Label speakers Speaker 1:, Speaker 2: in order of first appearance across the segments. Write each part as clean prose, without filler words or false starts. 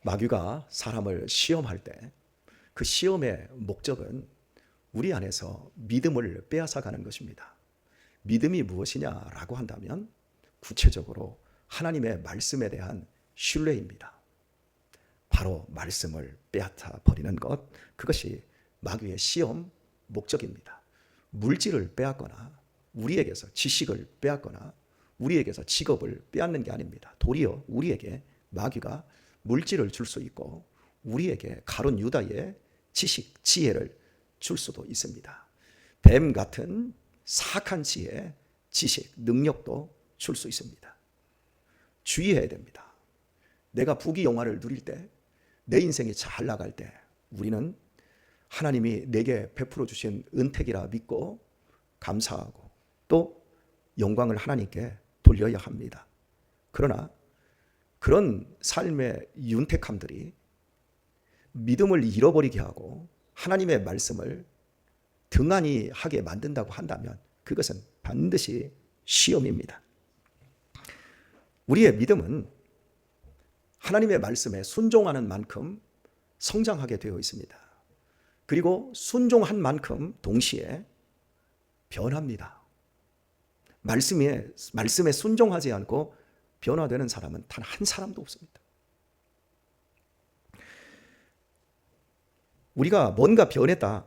Speaker 1: 마귀가 사람을 시험할 때 그 시험의 목적은 우리 안에서 믿음을 빼앗아가는 것입니다. 믿음이 무엇이냐라고 한다면 구체적으로 하나님의 말씀에 대한 신뢰입니다. 바로 말씀을 빼앗아 버리는 것, 그것이 마귀의 시험 목적입니다. 물질을 빼앗거나 우리에게서 지식을 빼앗거나 우리에게서 직업을 빼앗는 게 아닙니다. 도리어 우리에게 마귀가 물질을 줄 수 있고 우리에게 가룟 유다의 지식, 지혜를 줄 수도 있습니다. 뱀 같은 사악한 지혜, 지식, 능력도 줄 수 있습니다. 주의해야 됩니다. 내가 부귀영화를 누릴 때, 내 인생이 잘 나갈 때 우리는 하나님이 내게 베풀어 주신 은택이라 믿고 감사하고 또 영광을 하나님께 돌려야 합니다. 그러나 그런 삶의 윤택함들이 믿음을 잃어버리게 하고 하나님의 말씀을 등한히 하게 만든다고 한다면 그것은 반드시 시험입니다. 우리의 믿음은 하나님의 말씀에 순종하는 만큼 성장하게 되어 있습니다. 그리고 순종한 만큼 동시에 변합니다. 말씀에 순종하지 않고 변화되는 사람은 단 한 사람도 없습니다. 우리가 뭔가 변했다,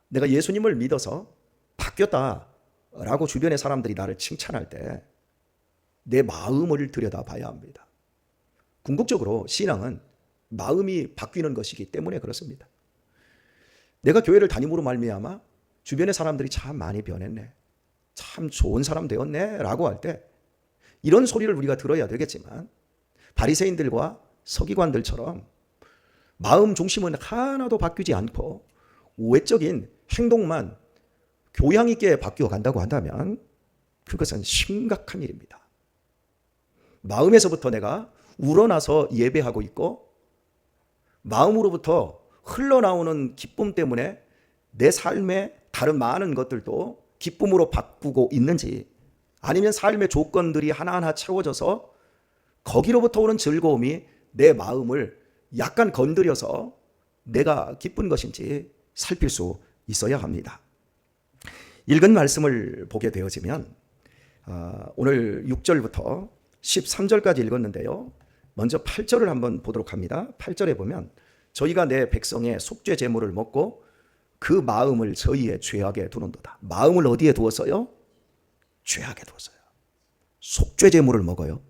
Speaker 1: 내가 예수님을 믿어서 바뀌었다라고 주변의 사람들이 나를 칭찬할 때 내 마음을 들여다봐야 합니다. 궁극적으로 신앙은 마음이 바뀌는 것이기 때문에 그렇습니다. 내가 교회를 다님으로 말미암아 주변의 사람들이 참 많이 변했네, 참 좋은 사람 되었네 라고 할 때 이런 소리를 우리가 들어야 되겠지만 바리새인들과 서기관들처럼 마음 중심은 하나도 바뀌지 않고 외적인 행동만 교양 있게 바뀌어 간다고 한다면 그것은 심각한 일입니다. 마음에서부터 내가 우러나서 예배하고 있고 마음으로부터 흘러나오는 기쁨 때문에 내 삶의 다른 많은 것들도 기쁨으로 바꾸고 있는지, 아니면 삶의 조건들이 하나하나 채워져서 거기로부터 오는 즐거움이 내 마음을 약간 건드려서 내가 기쁜 것인지 살필 수 있어야 합니다. 읽은 말씀을 보게 되어지면 오늘 6절부터 13절까지 읽었는데요. 먼저 8절을 한번 보도록 합니다. 8절에 보면 저희가 내 백성의 속죄 제물을 먹고 그 마음을 저희의 죄악에 두는도다. 마음을 어디에 두었어요? 죄악에 두었어요. 속죄 제물을 먹어요.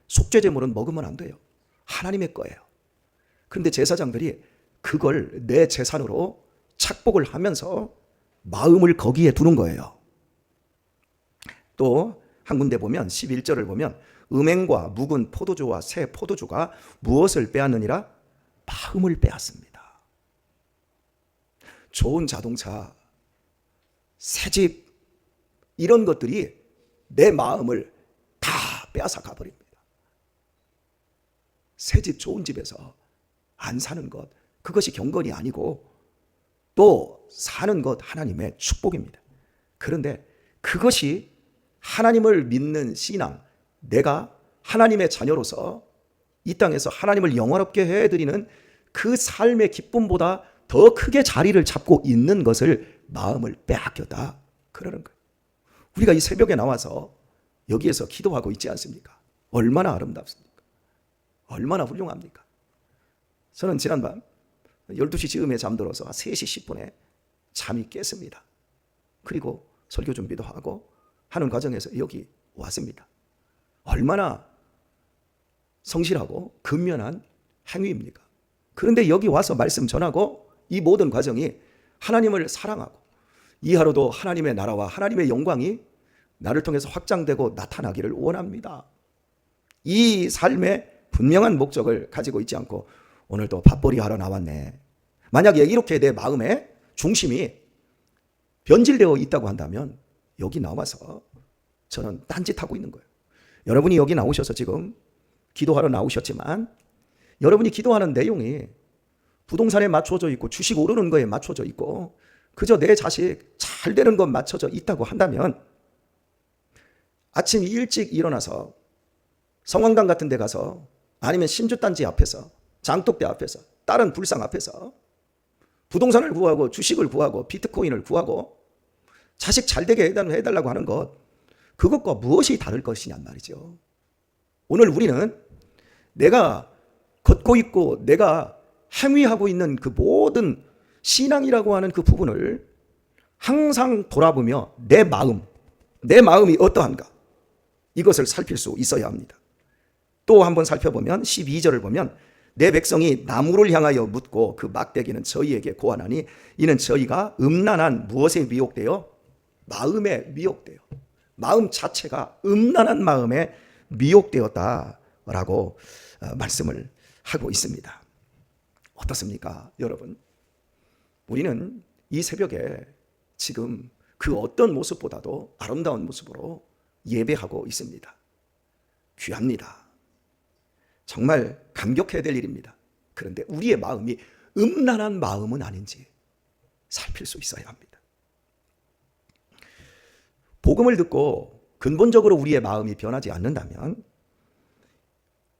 Speaker 1: 속죄 제물은 먹으면 안 돼요. 하나님의 거예요. 그런데 제사장들이 그걸 내 재산으로 착복을 하면서 마음을 거기에 두는 거예요. 또 한 군데 보면 11절을 보면 음행과 묵은 포도주와 새 포도주가 무엇을 빼앗느니라? 마음을 빼앗습니다. 좋은 자동차, 새집, 이런 것들이 내 마음을 다 빼앗아 가버립니다. 새집, 좋은 집에서 안 사는 것, 그것이 경건이 아니고 또 사는 것 하나님의 축복입니다. 그런데 그것이 하나님을 믿는 신앙, 내가 하나님의 자녀로서 이 땅에서 하나님을 영화롭게 해드리는 그 삶의 기쁨보다 더 크게 자리를 잡고 있는 것을 마음을 빼앗겼다, 그러는 거예요. 우리가 이 새벽에 나와서 여기에서 기도하고 있지 않습니까? 얼마나 아름답습니까? 얼마나 훌륭합니까? 저는 지난밤 12시 즈음에 잠들어서 3시 10분에 잠이 깼습니다. 그리고 설교 준비도 하고 하는 과정에서 여기 왔습니다. 얼마나 성실하고 근면한 행위입니까? 그런데 여기 와서 말씀 전하고 이 모든 과정이 하나님을 사랑하고 이 하루도 하나님의 나라와 하나님의 영광이 나를 통해서 확장되고 나타나기를 원합니다. 이 삶의 분명한 목적을 가지고 있지 않고 오늘도 밥벌이 하러 나왔네, 만약에 이렇게 내 마음의 중심이 변질되어 있다고 한다면 여기 나와서 저는 딴짓하고 있는 거예요. 여러분이 여기 나오셔서 지금 기도하러 나오셨지만 여러분이 기도하는 내용이 부동산에 맞춰져 있고 주식 오르는 거에 맞춰져 있고 그저 내 자식 잘 되는 것 맞춰져 있다고 한다면 아침 일찍 일어나서 성황당 같은 데 가서 아니면 신주단지 앞에서 장독대 앞에서, 다른 불상 앞에서 부동산을 구하고 주식을 구하고 비트코인을 구하고 자식 잘 되게 해달라고 하는 것, 그것과 무엇이 다를 것이냔 말이죠. 오늘 우리는 내가 걷고 있고 내가 행위하고 있는 그 모든 신앙이라고 하는 그 부분을 항상 돌아보며 내 마음이 어떠한가, 이것을 살필 수 있어야 합니다. 또 한번 살펴보면 12절을 보면 내 백성이 나무를 향하여 묻고 그 막대기는 저희에게 고하나니 이는 저희가 음란한 무엇에 미혹되어? 마음에 미혹되어. 마음 자체가 음란한 마음에 미혹되었다라고 말씀을 하고 있습니다. 어떻습니까, 여러분? 우리는 이 새벽에 지금 그 어떤 모습보다도 아름다운 모습으로 예배하고 있습니다. 귀합니다. 정말 감격해야 될 일입니다. 그런데 우리의 마음이 음란한 마음은 아닌지 살필 수 있어야 합니다. 복음을 듣고 근본적으로 우리의 마음이 변하지 않는다면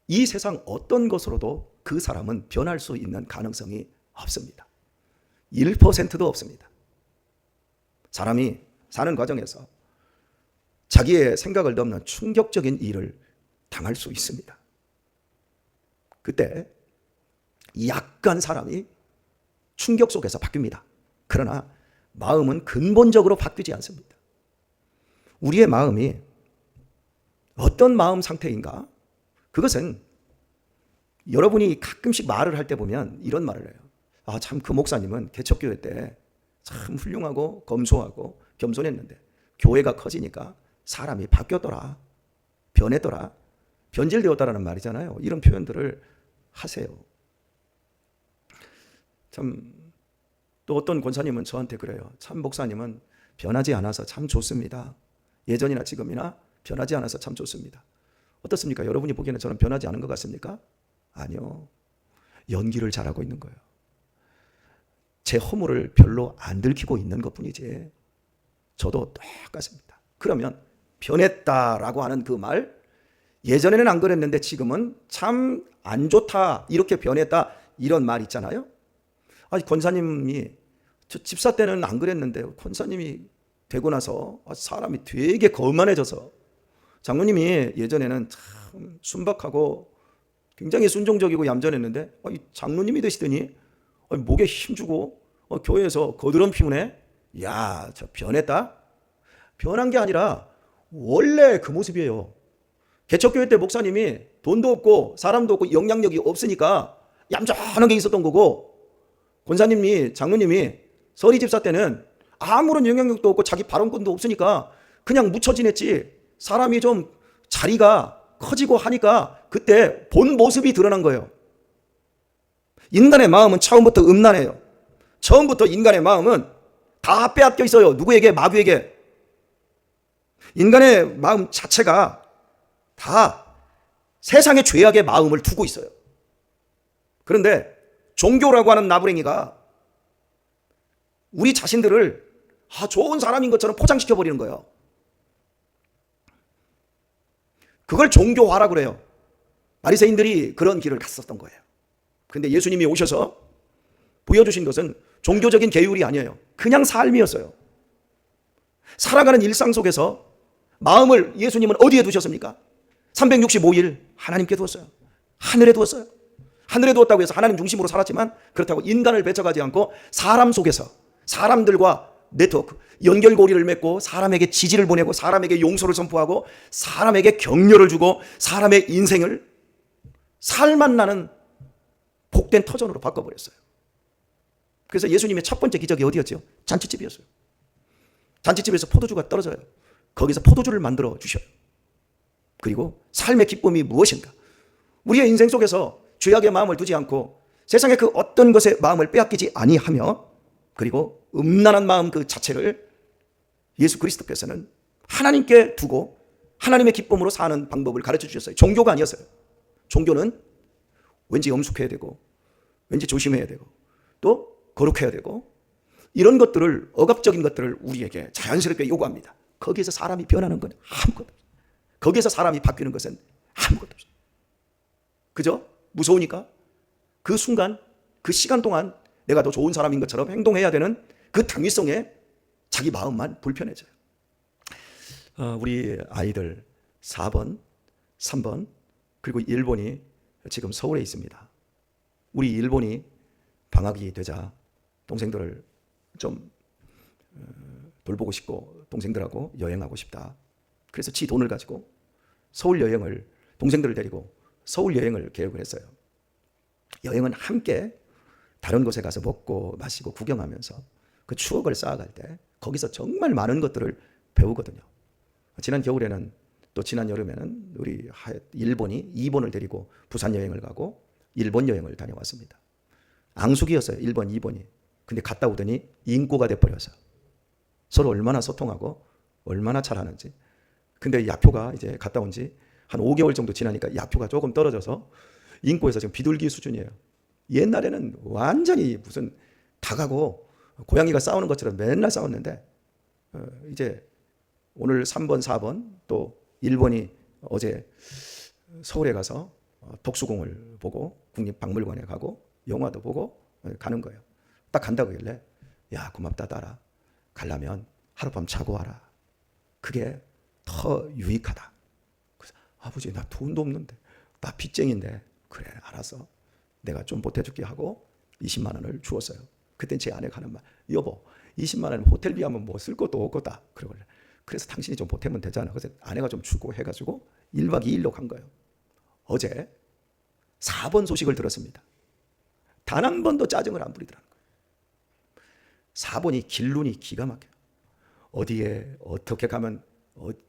Speaker 1: 이 세상 어떤 것으로도 그 사람은 변할 수 있는 가능성이 없습니다. 1%도 없습니다. 사람이 사는 과정에서 자기의 생각을 넘는 충격적인 일을 당할 수 있습니다. 그때 약간 사람이 충격 속에서 바뀝니다. 그러나 마음은 근본적으로 바뀌지 않습니다. 우리의 마음이 어떤 마음 상태인가? 그것은 여러분이 가끔씩 말을 할 때 보면 이런 말을 해요. 아, 참 그 목사님은 개척교회 때 참 훌륭하고 검소하고 겸손했는데 교회가 커지니까 사람이 바뀌었더라, 변했더라, 변질되었다라는 말이잖아요. 이런 표현들을 하세요. 참 또 어떤 권사님은 저한테 그래요. 참 목사님은 변하지 않아서 참 좋습니다. 예전이나 지금이나 변하지 않아서 참 좋습니다. 어떻습니까? 여러분이 보기에는 저는 변하지 않은 것 같습니까? 아니요. 연기를 잘하고 있는 거예요. 제 허물을 별로 안 들키고 있는 것뿐이지 저도 똑같습니다. 그러면 변했다라고 하는 그 말, 예전에는 안 그랬는데 지금은 참 안 좋다, 이렇게 변했다, 이런 말 있잖아요. 아니, 권사님이 저 집사 때는 안 그랬는데 권사님이 되고 나서 사람이 되게 거만해져서, 장로님이 예전에는 참 순박하고 굉장히 순종적이고 얌전했는데 장로님이 되시더니 목에 힘주고 교회에서 거드름 피우네. 야, 저 변했다? 변한 게 아니라 원래 그 모습이에요. 개척교회 때 목사님이 돈도 없고 사람도 없고 영향력이 없으니까 얌전하게 있었던 거고, 권사님이, 장로님이, 서리 집사 때는 아무런 영향력도 없고 자기 발언권도 없으니까 그냥 묻혀 지냈지, 사람이 좀 자리가 커지고 하니까 그때 본 모습이 드러난 거예요. 인간의 마음은 처음부터 음란해요. 처음부터 인간의 마음은 다 빼앗겨 있어요. 누구에게? 마귀에게. 인간의 마음 자체가 다 세상의 죄악의 마음을 두고 있어요. 그런데 종교라고 하는 나부랭이가 우리 자신들을 좋은 사람인 것처럼 포장시켜버리는 거예요. 그걸 종교화라고 그래요. 바리새인들이 그런 길을 갔었던 거예요. 그런데 예수님이 오셔서 보여주신 것은 종교적인 계율이 아니에요. 그냥 삶이었어요. 살아가는 일상 속에서 마음을 예수님은 어디에 두셨습니까? 365일 하나님께 두었어요. 하늘에 두었어요. 하늘에 두었다고 해서 하나님 중심으로 살았지만 그렇다고 인간을 배척하지 않고 사람 속에서 사람들과 네트워크, 연결고리를 맺고 사람에게 지지를 보내고 사람에게 용서를 선포하고 사람에게 격려를 주고 사람의 인생을 살만 나는 복된 터전으로 바꿔버렸어요. 그래서 예수님의 첫 번째 기적이 어디였죠? 잔치집이었어요. 잔치집에서 포도주가 떨어져요. 거기서 포도주를 만들어 주셔요. 그리고 삶의 기쁨이 무엇인가? 우리의 인생 속에서 죄악의 마음을 두지 않고 세상의 그 어떤 것에 마음을 빼앗기지 아니하며, 그리고 음란한 마음 그 자체를 예수 그리스도께서는 하나님께 두고 하나님의 기쁨으로 사는 방법을 가르쳐 주셨어요. 종교가 아니었어요. 종교는 왠지 엄숙해야 되고 왠지 조심해야 되고 또 거룩해야 되고 이런 것들을, 억압적인 것들을 우리에게 자연스럽게 요구합니다. 거기에서 사람이 변하는 건 아무것도 없어요. 거기에서 사람이 바뀌는 것은 아무것도 없어요. 그죠? 무서우니까? 그 순간, 그 시간 동안 내가 더 좋은 사람인 것처럼 행동해야 되는 그 당위성에 자기 마음만 불편해져요. 우리 아이들 4번, 3번, 그리고 1번이 지금 서울에 있습니다. 우리 1번이 방학이 되자 동생들을 좀 돌보고 싶고 동생들하고 여행하고 싶다. 그래서 지 돈을 가지고 서울 여행을, 동생들을 데리고 서울 여행을 계획을 했어요. 여행은 함께 다른 곳에 가서 먹고 마시고 구경하면서 그 추억을 쌓아갈 때 거기서 정말 많은 것들을 배우거든요. 지난 겨울에는, 또 지난 여름에는 우리 일본이 2번을 데리고 부산 여행을 가고 일본 여행을 다녀왔습니다. 앙숙이었어요. 1번, 2번이. 근데 갔다 오더니 인꼬가 돼버려서 서로 얼마나 소통하고 얼마나 잘하는지. 근데 약효가 이제 갔다 온 지 한 5개월 정도 지나니까 약효가 조금 떨어져서 인꼬에서 지금 비둘기 수준이에요. 옛날에는 완전히 무슨 닭하고 고양이가 싸우는 것처럼 맨날 싸웠는데 이제 오늘 3번, 4번 또 1번이 어제 서울에 가서 독수공을 보고 국립박물관에 가고 영화도 보고 가는 거예요. 딱 간다고 하길래 야 고맙다 딸아. 가려면 하룻밤 자고 와라. 그게 더 유익하다. 그래서 아버지 나 돈도 없는데 나 빚쟁인데 그래 알았어. 내가 좀 보태줄게 하고 20만 원을 주었어요. 그때 제 아내가 하는 말 여보 20만 원 호텔비 하면 뭐 쓸 것도 없겠다. 그러길래 그래서 당신이 좀 보태면 되잖아. 그래서 아내가 좀 주고 해가지고 1박 2일로 간 거예요. 어제 4번 소식을 들었습니다. 단 한 번도 짜증을 안 부리더라는 거예요. 4번이 길눈이 기가 막혀요. 어디에 어떻게 가면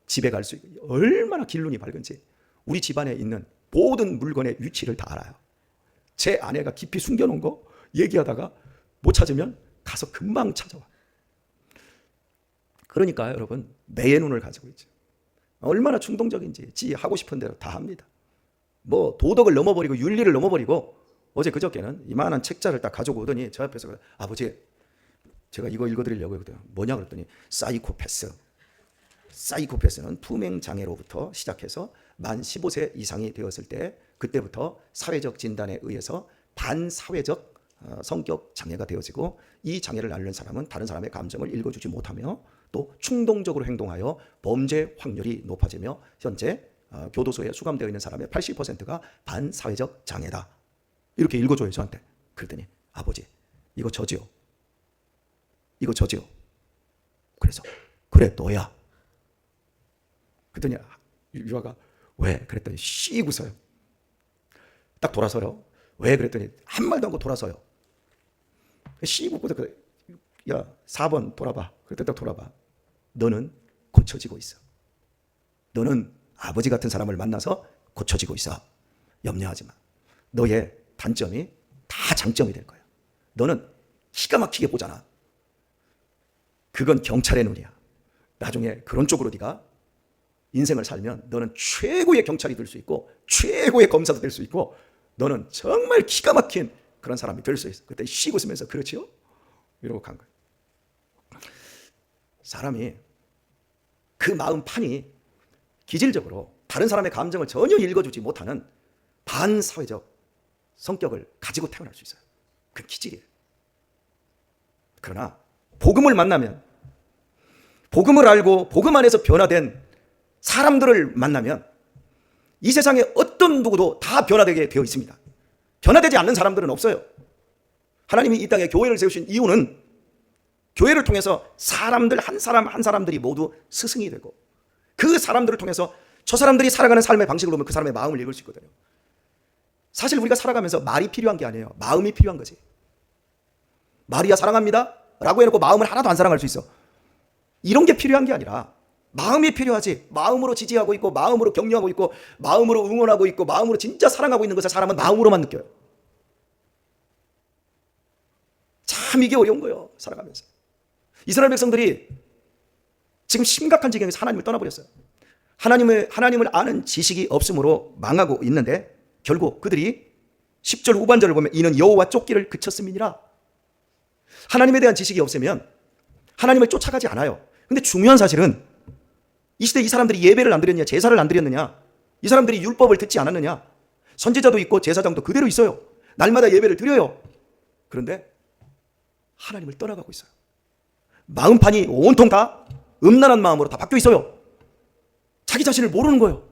Speaker 1: 집에 갈 수 있고 얼마나 길눈이 밝은지 우리 집안에 있는 모든 물건의 위치를 다 알아요. 제 아내가 깊이 숨겨놓은 거 얘기하다가 못 찾으면 가서 금방 찾아와. 그러니까 여러분 매의 눈을 가지고 있죠. 얼마나 충동적인지 지 하고 싶은 대로 다 합니다. 뭐 도덕을 넘어버리고 윤리를 넘어버리고 어제 그저께는 이만한 책자를 딱 가지고 오더니 저 앞에서 아버지 제가 이거 읽어드리려고 했거든요. 뭐냐 그랬더니 사이코패스. 사이코패스는 품행장애로부터 시작해서 만 15세 이상이 되었을 때 그때부터 사회적 진단에 의해서 반사회적 성격 장애가 되어지고 이 장애를 앓는 사람은 다른 사람의 감정을 읽어주지 못하며 또 충동적으로 행동하여 범죄 확률이 높아지며 현재 교도소에 수감되어 있는 사람의 80%가 반사회적 장애다. 이렇게 읽어줘요 저한테. 그랬더니 아버지 이거 저지요. 이거 저지요. 그래서 그래 너야. 그랬더니 유아가 왜? 그랬더니 씩 웃어요. 딱 돌아서요. 왜? 그랬더니 한 말도 안 하고 돌아서요. 씩 웃고 야 4번 돌아봐. 그랬더니 딱 돌아봐. 너는 고쳐지고 있어. 너는 아버지 같은 사람을 만나서 고쳐지고 있어. 염려하지 마. 너의 단점이 다 장점이 될 거야. 너는 기가 막히게 보잖아. 그건 경찰의 눈이야. 나중에 그런 쪽으로 네가 인생을 살면 너는 최고의 경찰이 될 수 있고 최고의 검사도 될 수 있고 너는 정말 기가 막힌 그런 사람이 될 수 있어. 그때 씩 웃으면서 그렇지요? 이러고 간 거예요. 사람이 그 마음판이 기질적으로 다른 사람의 감정을 전혀 읽어주지 못하는 반사회적 성격을 가지고 태어날 수 있어요. 그 기질이에요. 그러나 복음을 만나면 복음을 알고 복음 안에서 변화된 사람들을 만나면 이 세상에 어떤 누구도 다 변화되게 되어 있습니다. 변화되지 않는 사람들은 없어요. 하나님이 이 땅에 교회를 세우신 이유는 교회를 통해서 사람들 한 사람 한 사람들이 모두 스승이 되고 그 사람들을 통해서 저 사람들이 살아가는 삶의 방식을 보면 그 사람의 마음을 읽을 수 있거든요. 사실 우리가 살아가면서 말이 필요한 게 아니에요. 마음이 필요한 거지. 말이야 사랑합니다 라고 해놓고 마음을 하나도 안 사랑할 수 있어. 이런 게 필요한 게 아니라 마음이 필요하지. 마음으로 지지하고 있고 마음으로 격려하고 있고 마음으로 응원하고 있고 마음으로 진짜 사랑하고 있는 것을 사람은 마음으로만 느껴요. 참 이게 어려운 거예요. 살아가면서. 이스라엘 백성들이 지금 심각한 지경에서 하나님을 떠나버렸어요. 하나님을 아는 지식이 없으므로 망하고 있는데 결국 그들이 10절 후반절을 보면 이는 여호와 쫓기를 그쳤음이니라. 하나님에 대한 지식이 없으면 하나님을 쫓아가지 않아요. 근데 중요한 사실은 이 시대 이 사람들이 예배를 안 드렸느냐, 제사를 안 드렸느냐, 이 사람들이 율법을 듣지 않았느냐, 선지자도 있고 제사장도 그대로 있어요. 날마다 예배를 드려요. 그런데 하나님을 떠나가고 있어요. 마음판이 온통 다 음란한 마음으로 다 바뀌어 있어요. 자기 자신을 모르는 거예요.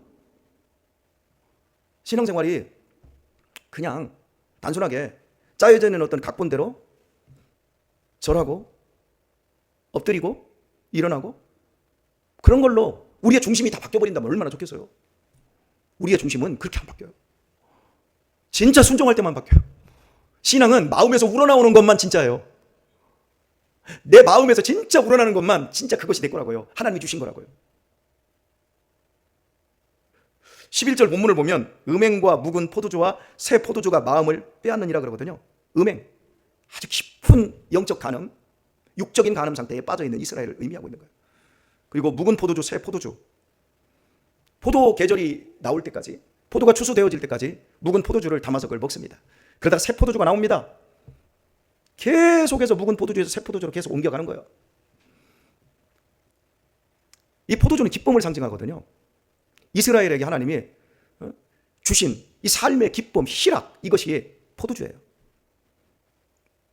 Speaker 1: 신앙생활이 그냥 단순하게 짜여져 있는 어떤 각본대로 절하고 엎드리고 일어나고 그런 걸로 우리의 중심이 다 바뀌어버린다면 얼마나 좋겠어요. 우리의 중심은 그렇게 안 바뀌어요. 진짜 순종할 때만 바뀌어요. 신앙은 마음에서 우러나오는 것만 진짜예요. 내 마음에서 진짜 우러나는 것만 진짜 그것이 내 거라고요. 하나님이 주신 거라고요. 11절 본문을 보면 음행과 묵은 포도주와 새 포도주가 마음을 빼앗느니라 그러거든요. 음행, 아주 깊은 영적 간음, 육적인 간음 상태에 빠져있는 이스라엘을 의미하고 있는 거예요. 그리고 묵은 포도주, 새 포도주, 포도 계절이 나올 때까지, 포도가 추수되어질 때까지 묵은 포도주를 담아서 그걸 먹습니다. 그러다가 새 포도주가 나옵니다. 계속해서 묵은 포도주에서 새 포도주로 계속 옮겨가는 거예요. 이 포도주는 기쁨을 상징하거든요. 이스라엘에게 하나님이 주신 이 삶의 기쁨, 희락, 이것이 포도주예요.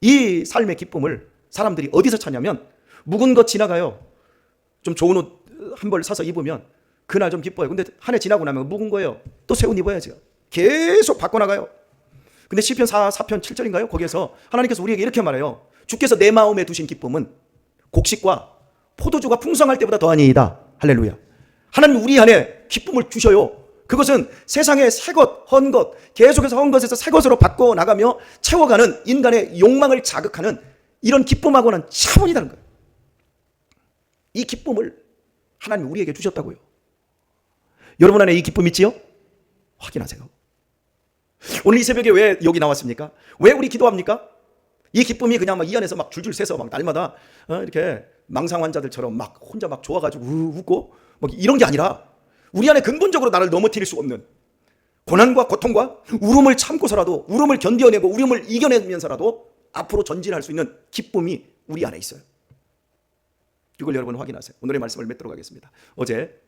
Speaker 1: 이 삶의 기쁨을 사람들이 어디서 찾냐면 묵은 것 지나가요. 좀 좋은 옷 한 벌 사서 입으면 그날 좀 기뻐요. 근데 한 해 지나고 나면 묵은 거예요. 또 새 옷 입어야죠. 계속 바꿔나가요. 근데 시편 4편 7절인가요? 거기에서 하나님께서 우리에게 이렇게 말해요. 주께서 내 마음에 두신 기쁨은 곡식과 포도주가 풍성할 때보다 더하니이다. 할렐루야. 하나님 우리 안에 기쁨을 주셔요. 그것은 세상의 새 것, 헌 것, 계속해서 헌 것에서 새 것으로 바꿔나가며 채워가는 인간의 욕망을 자극하는 이런 기쁨하고는 차원이 다른 거예요. 이 기쁨을 하나님이 우리에게 주셨다고요. 여러분 안에 이 기쁨 있지요? 확인하세요. 오늘 이 새벽에 왜 여기 나왔습니까? 왜 우리 기도합니까? 이 기쁨이 그냥 막 이 안에서 막 줄줄 새서 막 날마다 이렇게 망상 환자들처럼 막 혼자 막 좋아가지고 웃고 막 이런 게 아니라 우리 안에 근본적으로 나를 넘어뜨릴 수 없는 고난과 고통과 울음을 참고서라도 울음을 견뎌내고 울음을 이겨내면서라도 앞으로 전진할 수 있는 기쁨이 우리 안에 있어요. 이걸 여러분 확인하세요. 오늘의 말씀을 맺도록 하겠습니다. 어제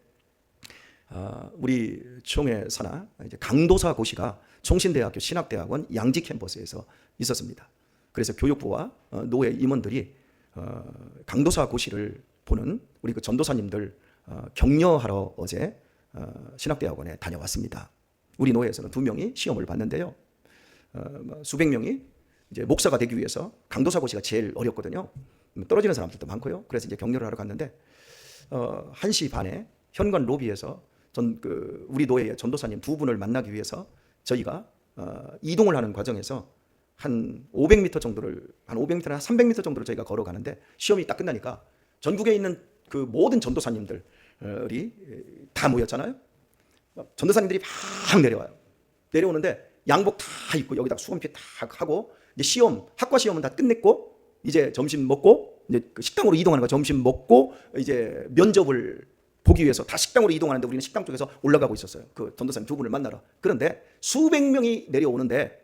Speaker 1: 우리 총회 산하 강도사 고시가 총신대학교 신학대학원 양지 캠퍼스에서 있었습니다. 그래서 교육부와 노회 임원들이 강도사 고시를 보는 우리 그 전도사님들 격려하러 어제 신학대학원에 다녀왔습니다. 우리 노회에서는 2명이 시험을 봤는데요. 수백 명이 이제 목사가 되기 위해서 강도사 고시가 제일 어렵거든요. 떨어지는 사람들도 많고요. 그래서 이제 격려를 하러 갔는데 1시 반에 현관 로비에서 우리 노회의 전도사님 2분을 만나기 위해서 저희가 이동을 하는 과정에서 한 500m 정도를 한 500m나 300m 정도를 저희가 걸어가는데 시험이 딱 끝나니까 전국에 있는 그 모든 전도사님들이 다 모였잖아요. 전도사님들이 막 내려와요. 내려오는데 양복 다 입고 여기다 수건피 딱 하고 이제 학과 시험은 다 끝냈고 이제 점심 먹고 이제 그 식당으로 이동하는 거. 점심 먹고 이제 면접을 보기 위해서 다 식당으로 이동하는데 우리는 식당 쪽에서 올라가고 있었어요. 그 전도사님 2분을 만나러. 그런데 수백 명이 내려오는데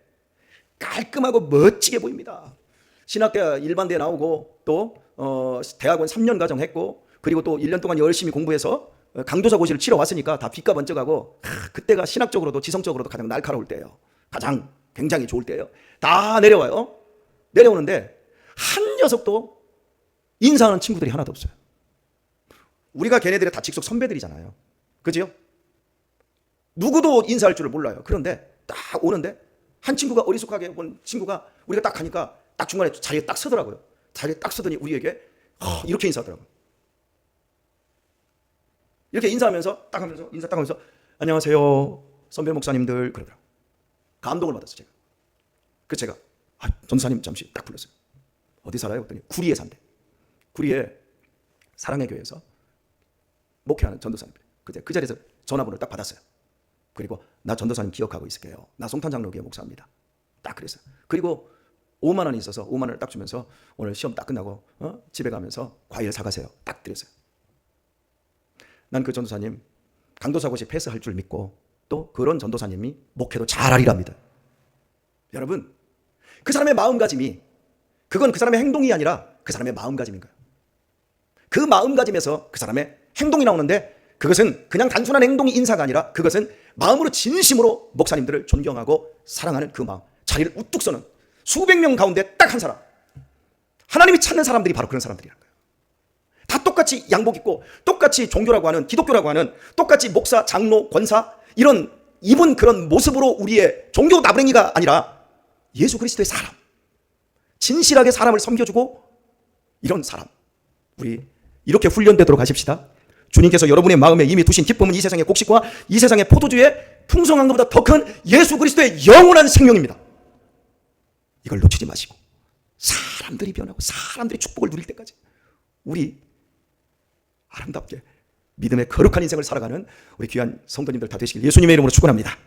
Speaker 1: 깔끔하고 멋지게 보입니다. 신학대 일반대 나오고 또 대학원 3년 과정 했고 그리고 또 1년 동안 열심히 공부해서 강도사 고시를 치러 왔으니까 다 빛과 번쩍하고 그때가 신학적으로도 지성적으로도 가장 날카로울 때예요. 가장 굉장히 좋을 때예요. 다 내려와요. 내려오는데 한 녀석도 인사하는 친구들이 하나도 없어요. 우리가 걔네들의 다 직속 선배들이잖아요. 그죠? 누구도 인사할 줄을 몰라요. 그런데 딱 오는데 한 친구가 어리숙하게 온 친구가 우리가 딱 가니까 딱 중간에 자리에 딱 서더라고요. 자리에 딱 서더니 우리에게 이렇게 인사하더라고요. 이렇게 인사하면서 딱 하면서 인사 딱 하면서 안녕하세요 선배 목사님들 그러더라고요. 감동을 받았어요 제가. 그래서 제가 전사님 잠시 딱 불렀어요. 어디 살아요? 그랬더니 구리에 산대. 구리에 사랑의 교회에서 목회하는 전도사님들. 그 자리에서 전화번호를 딱 받았어요. 그리고 나 전도사님 기억하고 있을게요. 나 송탄장로교회 목사입니다. 딱 그랬어요. 그리고 5만 원이 있어서 5만 원을 딱 주면서 오늘 시험 딱 끝나고 집에 가면서 과일 사가세요. 딱 드렸어요. 난 그 전도사님 강도사 고시 패스할 줄 믿고 또 그런 전도사님이 목회도 잘하리랍니다. 여러분 그 사람의 마음가짐이 그건 그 사람의 행동이 아니라 그 사람의 마음가짐인 거예요. 그 마음가짐에서 그 사람의 행동이 나오는데 그것은 그냥 단순한 행동이 인사가 아니라 그것은 마음으로 진심으로 목사님들을 존경하고 사랑하는 그 마음. 자리를 우뚝 서는 수백 명 가운데 딱 한 사람, 하나님이 찾는 사람들이 바로 그런 사람들이라는 거예요. 다 똑같이 양복 입고 똑같이 종교라고 하는, 기독교라고 하는, 똑같이 목사, 장로, 권사 이런 입은 그런 모습으로 우리의 종교 나부랭이가 아니라 예수 그리스도의 사람, 진실하게 사람을 섬겨주고 이런 사람, 우리 이렇게 훈련되도록 하십시다. 주님께서 여러분의 마음에 이미 두신 기쁨은 이 세상의 곡식과 이 세상의 포도주의 풍성한 것보다 더 큰 예수 그리스도의 영원한 생명입니다. 이걸 놓치지 마시고 사람들이 변하고 사람들이 축복을 누릴 때까지 우리 아름답게 믿음의 거룩한 인생을 살아가는 우리 귀한 성도님들 다 되시길 예수님의 이름으로 축원합니다.